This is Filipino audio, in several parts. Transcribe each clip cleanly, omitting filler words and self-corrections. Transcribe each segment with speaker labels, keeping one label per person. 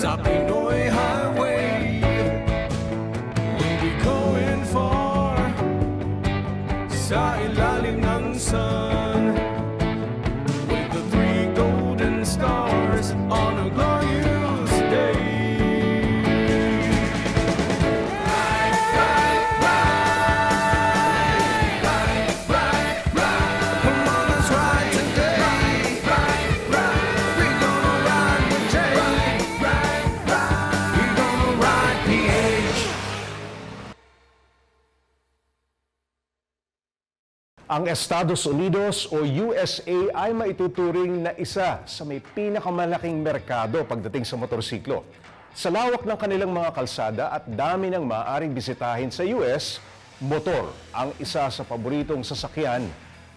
Speaker 1: sa Pinoy Highway. We'll be going far sa ilalim ng sun, with the 3 golden stars on a glorious day.
Speaker 2: Ang Estados Unidos o USA ay maituturing na isa sa may pinakamalaking merkado pagdating sa motorsiklo. Sa lawak ng kanilang mga kalsada at dami ng maaaring bisitahin sa US, motor ang isa sa paboritong sasakyan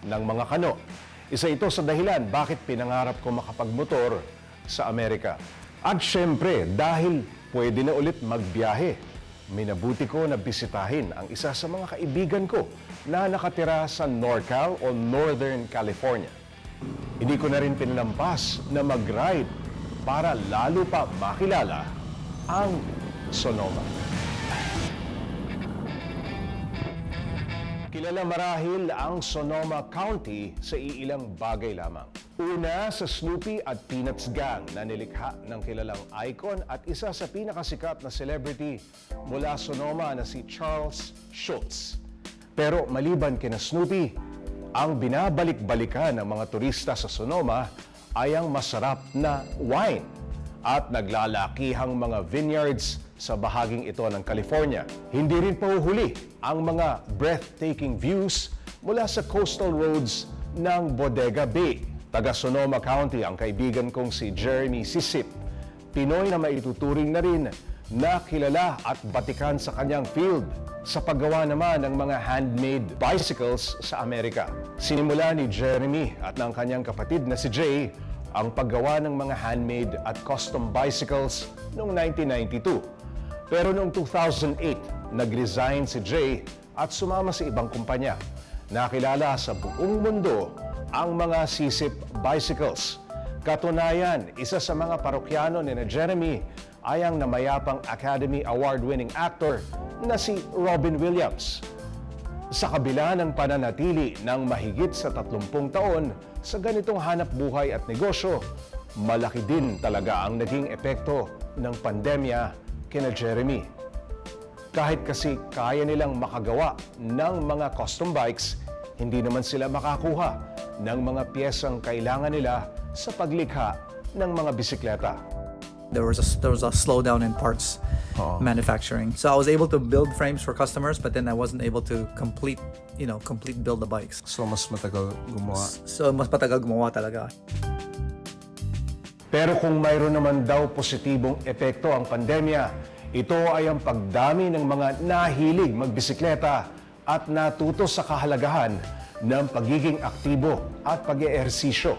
Speaker 2: ng mga kano. Isa ito sa dahilan bakit pinangarap ko makapagmotor sa Amerika. At syempre, dahil pwede na ulit magbiyahe, minabuti ko na bisitahin ang isa sa mga kaibigan ko na nakatira sa NorCal o Northern California. Hindi ko na rin pinalampas na mag-ride para lalo pa makilala ang Sonoma. Kilala marahil ang Sonoma County sa iilang bagay lamang. Una sa Snoopy at Peanuts Gang na nilikha ng kilalang icon at isa sa pinakasikat na celebrity mula Sonoma na si Charles Schulz. Pero maliban kina Snoopy, ang binabalik-balikan ng mga turista sa Sonoma ay ang masarap na wine at naglalakihang mga vineyards sa bahaging ito ng California. Hindi rin pahuhuli ang mga breathtaking views mula sa coastal roads ng Bodega Bay. Taga Sonoma County ang kaibigan kong si Jeremy Sisip. Pinoy na maituturing na rin na kilala at batikan sa kanyang field sa paggawa naman ng mga handmade bicycles sa Amerika. Sinimula ni Jeremy at ng kanyang kapatid na si Jay ang paggawa ng mga handmade at custom bicycles noong 1992. Pero noong 2008, nag-resign si Jay at sumama sa ibang kumpanya. Nakilala sa buong mundo ang mga Sisip bicycles. Katunayan, isa sa mga parokyano ni Jeremy ay ang namayapang Academy Award-winning actor na si Robin Williams. Sa kabila ng pananatili ng mahigit sa 30 taon sa ganitong hanap buhay at negosyo, malaki din talaga ang naging epekto ng pandemya kina Jeremy. Kahit kasi kaya nilang makagawa ng mga custom bikes, hindi naman sila makakuha ng mga piyesang kailangan nila sa paglikha ng mga bisikleta.
Speaker 3: There was a slowdown in parts manufacturing. So I was able to build frames for customers, but then I wasn't able to complete build the bikes.
Speaker 4: So mas matagal gumawa.
Speaker 3: So mas matagal gumawa talaga.
Speaker 2: Pero kung mayroon naman daw positibong epekto ang pandemya, ito ay ang pagdami ng mga nahilig magbisikleta at natuto sa kahalagahan ng pagiging aktibo at pag-eehersisyo.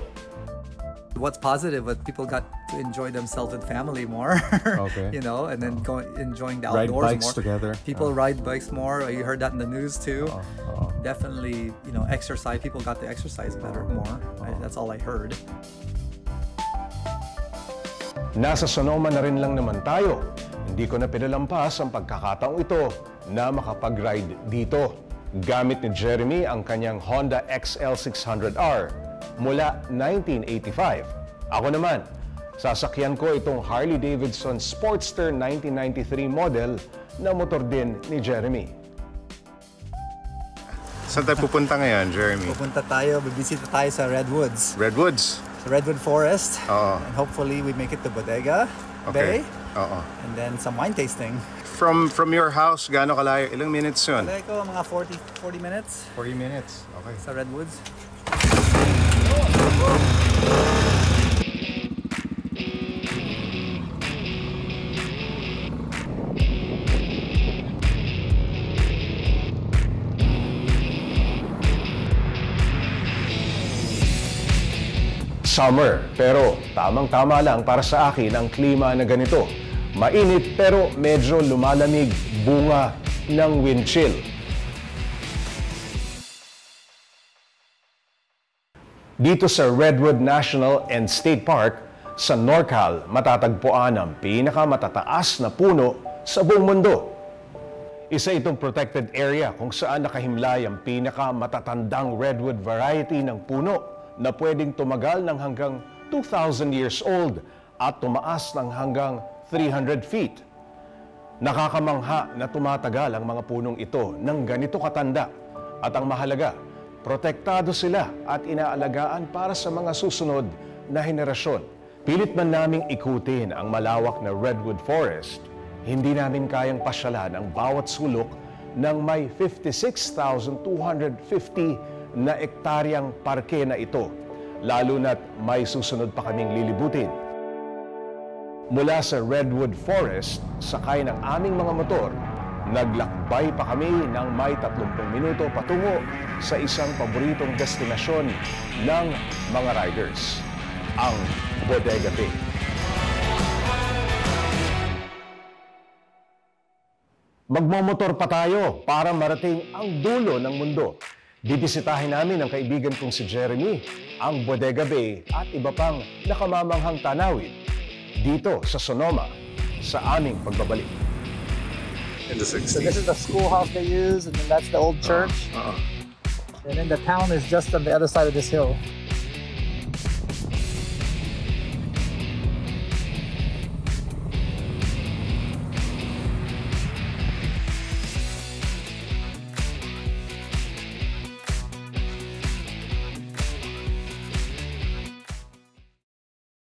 Speaker 3: What's positive, but people got to enjoy themselves with family more,
Speaker 4: Okay.
Speaker 3: and then enjoying the
Speaker 4: Ride
Speaker 3: outdoors
Speaker 4: bikes
Speaker 3: more.
Speaker 4: together.
Speaker 3: People ride bikes more. You heard that in the news too. Definitely, exercise. People got to exercise better, more. That's all I heard.
Speaker 2: Nasa Sonoma na rin lang naman tayo. Hindi ko na pinalampas ang pagkakataong ito na makapag-ride dito. Gamit ni Jeremy ang kanyang Honda XL600R mula 1985. Ako naman, sasakyan ko itong Harley-Davidson Sportster 1993 model na motor din ni Jeremy.
Speaker 4: Saan tayo pupunta ngayon, Jeremy?
Speaker 3: Pupunta tayo, bibisita tayo sa Redwoods.
Speaker 4: Redwoods?
Speaker 3: Sa Redwood Forest.
Speaker 4: Oo.
Speaker 3: And hopefully we make it to Bodega Bay.
Speaker 4: Oo.
Speaker 3: And then some wine tasting.
Speaker 4: From your house, gaano kalayo? Ilang minutes yun?
Speaker 3: Bodega ko, mga 40 minutes
Speaker 4: 40 minutes. Okay.
Speaker 3: sa Redwoods.
Speaker 2: Summer, pero tamang-tama lang para sa akin ang klima na ganito. Mainit pero medyo lumalamig, bunga ng wind chill. Dito sa Redwood National and State Park, Sa NorCal, matatagpuan ang pinakamatataas na puno sa buong mundo. Isa itong protected area kung saan nakahimlay ang pinakamatatandang redwood variety ng puno na pwedeng tumagal ng hanggang 2,000 years old at tumaas ng hanggang 300 feet. Nakakamangha na tumatagal ang mga punong ito ng ganito katanda at ang mahalaga, protektado sila at inaalagaan para sa mga susunod na henerasyon. Pilit man naming ikutin ang malawak na redwood forest, hindi namin kayang pasyalan ang bawat sulok ng may 56,250 na ektaryang parke na ito, lalo na't may susunod pa kaming lilibutin. Mula sa redwood forest, sakay ng aming mga motor, naglakbay pa kami ng may 30 minuto patungo sa isang paboritong destinasyon ng mga riders, ang Bodega Bay. Magmomotor pa tayo para marating ang dulo ng mundo. Bibisitahin namin ang kaibigan kong si Jeremy, ang Bodega Bay at iba pang nakamamanghang tanawin dito sa Sonoma sa aming pagbabalik.
Speaker 4: In the
Speaker 3: So
Speaker 4: 60s.
Speaker 3: this is the schoolhouse they use, and then that's the old church. And then the town is just on the other side of this hill.